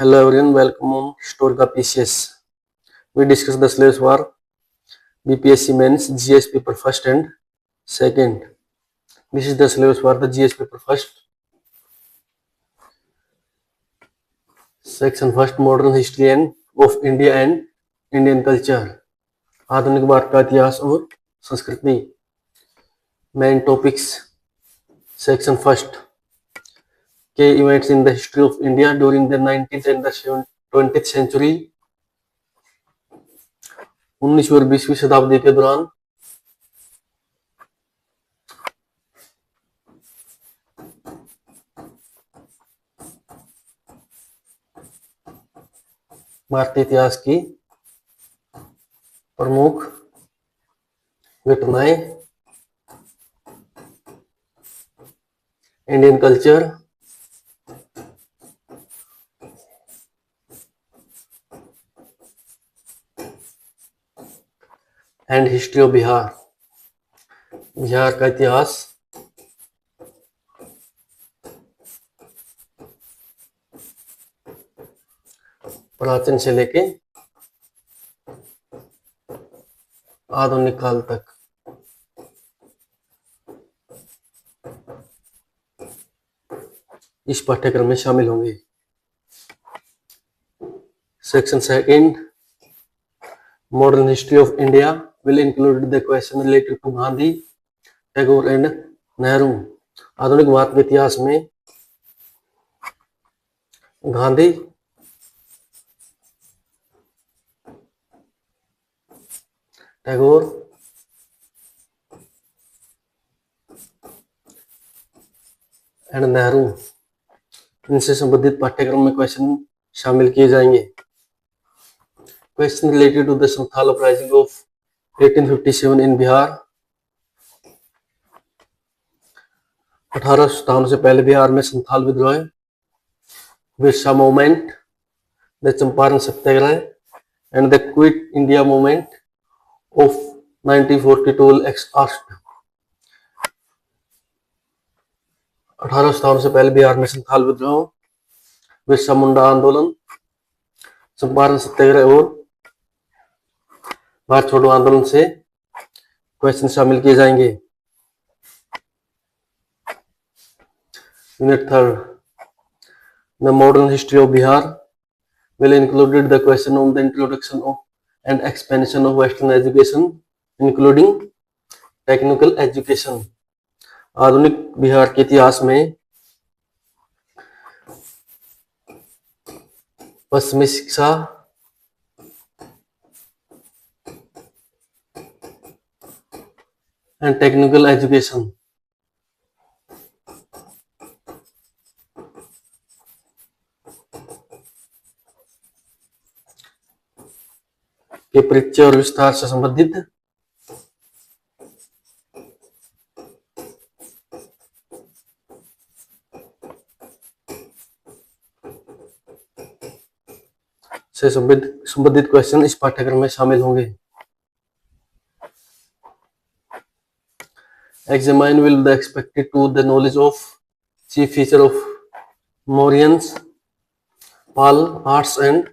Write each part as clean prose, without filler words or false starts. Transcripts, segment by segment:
Hello everyone, welcome on Historica PCS. We discuss the syllabus for BPSC Mains GS paper first and second. This is the syllabus for the GS paper first. Section first, modern history and of India and Indian culture. आधुनिक भारत का इतिहास और संस्कृति. Main topics. Section first. Key events in the history of India during the 19th and the 20th century. 19वीं और 20वीं शताब्दी के दौरान भारतीय इतिहास की प्रमुख घटनाएं. Indian culture, and history of Bihar. Bihar का इतिहास. प्राचीन से लेके आधुनिक काल तक. इस पाठ्यक्रम में शामिल होंगे. Section second, modern history of India will include the question related to Gandhi, Tagore and Nehru. आधुनिक भारत के इतिहास में गांधी, टैगोर एंड नेहरू, इनसे संबंधित पाठ्यक्रम में क्वेश्चन शामिल किए जाएंगे. Question related to the Santhal uprising of 1857 in Bihar. 1857 से पहले बिहार में संथाल विद्रोह, Birsa movement, the Champaran Satyagraha and the quit India movement of 1942 exhaust. 1857 से पहले बिहार में संथाल विद्रोह, बिरसा मुंडा आंदोलन, चंपारण सत्याग्रह और भारत छोड़ो आंदोलन से क्वेश्चन शामिल किए जाएंगे. Unit third, the modern history of Bihar will included the question on the introduction of and expansion of western education including technical education. आधुनिक बिहार के इतिहास में पश्चिमी शिक्षा, एंड टेक्निकल एजुकेशन के परिचय और विस्तार से संबंधित संबंधित क्वेश्चन इस पाठ्यक्रम में शामिल होंगे. Examine will be expected to the knowledge of chief feature of Mauryans, Pal arts and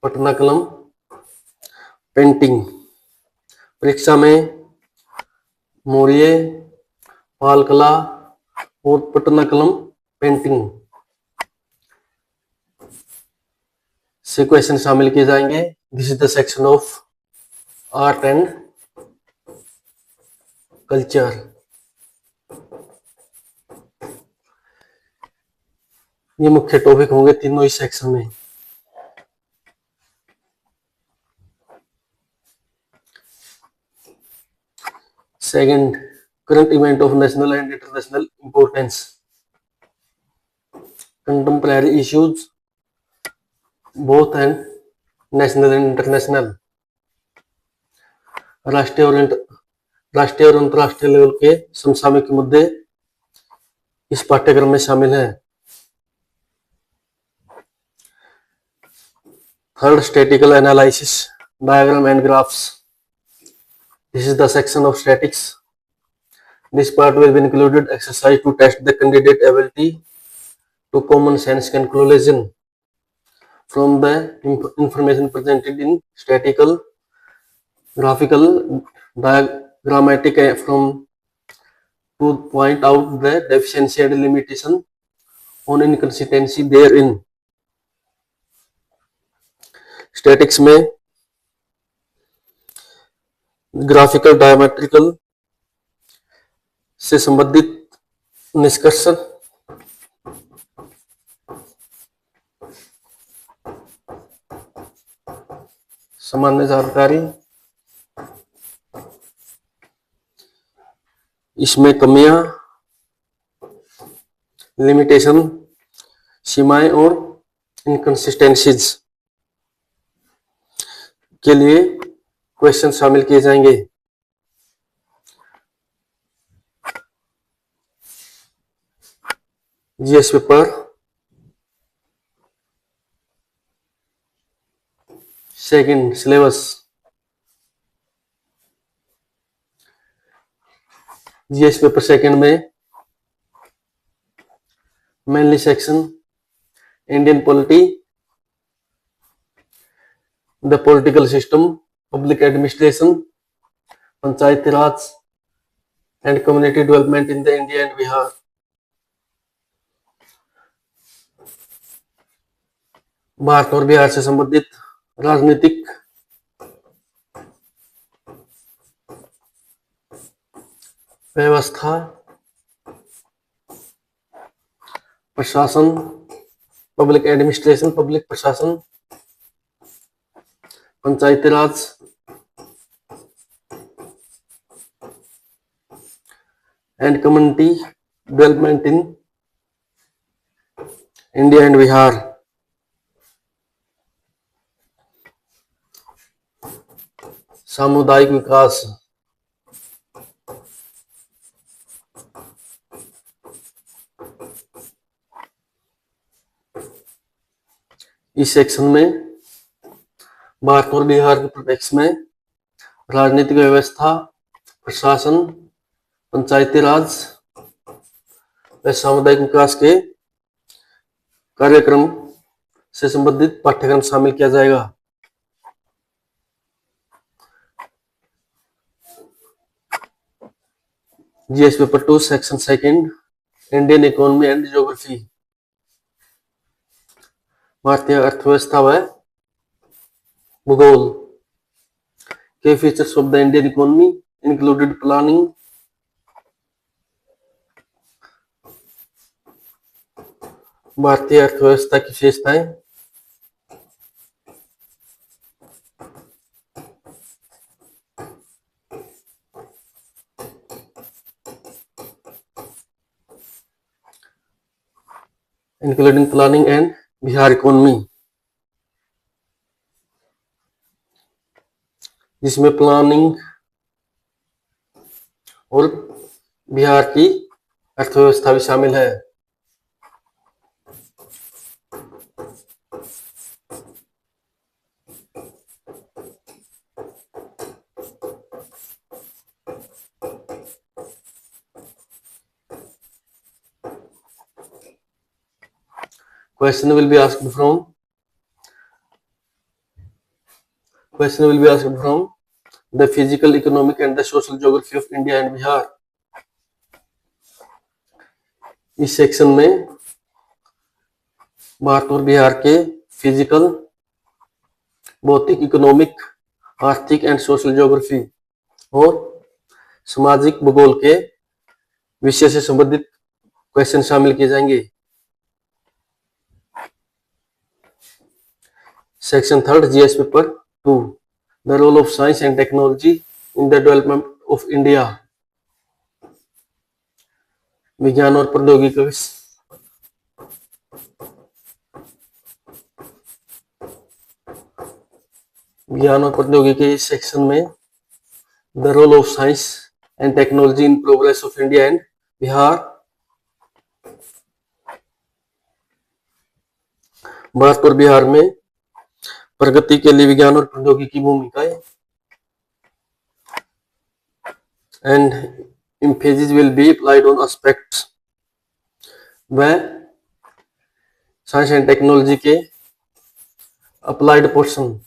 Patnakalam painting. परीक्षा में मौर्य, पाल कला और पटनाकलम पेंटिंग से क्वेश्चन शामिल किए जाएंगे. This is the section of art and culture. ये मुख्य टॉपिक होंगे तीनों इस सेक्शन में. Second, current event of national and international importance. Contemporary issues both and national and international. राष्ट्रीय और अंतरराष्ट्रीय लेवल के समसामयिक मुद्दे इस पाठ्यक्रम में शामिल हैं. Third, statistical analysis, diagram and graphs. This is the section of statics. This part will be included exercise to test the candidate ability to common sense conclusion. from the information presented in statistical, graphical, diagrammatic from to point out the deficiency and limitation on inconsistency therein. Statics में graphical diametrical से संबंधित निष्कर्ष, सामान्य जानकारी, इसमें कमियां, limitation, सीमाएं और इनकंसिस्टेंसीज के लिए क्वेश्चन शामिल किए जाएंगे। GS paper second syllabus, GS paper second में mainly section Indian polity, the political system, public administration, Panchayati Raj and community development in the India and Bihar. Bharat और बिहार से संबंधित राजनीतिक, व्यवस्था, प्रशासन, पब्लिक एडमिनिस्ट्रेशन, पब्लिक प्रशासन, Panchayati Raj, and community development in India and Bihar. सामुदायिक विकास, इस सेक्शन में भारत और बिहार के परिप्रेक्ष्य में राजनीतिक व्यवस्था, प्रशासन, पंचायती राज व सामुदायिक विकास के कार्यक्रम से संबंधित पाठ्यक्रम शामिल किया जाएगा। GS paper 2 section second Indian economy and geography, भारतीय अर्थव्यवस्था व भूगोल के features of the Indian economy included planning, भारतीय अर्थव्यवस्था की विशेषताएं, including planning and Bihar economy, जिसमें प्लानिंग और बिहार की अर्थव्यवस्था भी शामिल है। Question will be asked from the physical, economic and the social geography of India and Bihar। इस सेक्शन में भारत और बिहार के फिजिकल, भौतिक, इकोनॉमिक, आर्थिक एंड सोशल ज्योग्राफी और सामाजिक भूगोल के विषय से संबंधित क्वेश्चन शामिल किए जाएंगे। Section third GS paper 2 the role of science and technology in the development of India, विज्ञान और प्रौद्योगिकी इस सेक्शन में the role of science and technology in progress of India and Bihar, Bharat और बिहार में प्रगति के लिए विज्ञान और प्रौद्योगिकी की भूमिकाएं, and emphasis will be applied on aspects व साइंस एंड टेक्नोलॉजी के अप्लाइड पोर्शन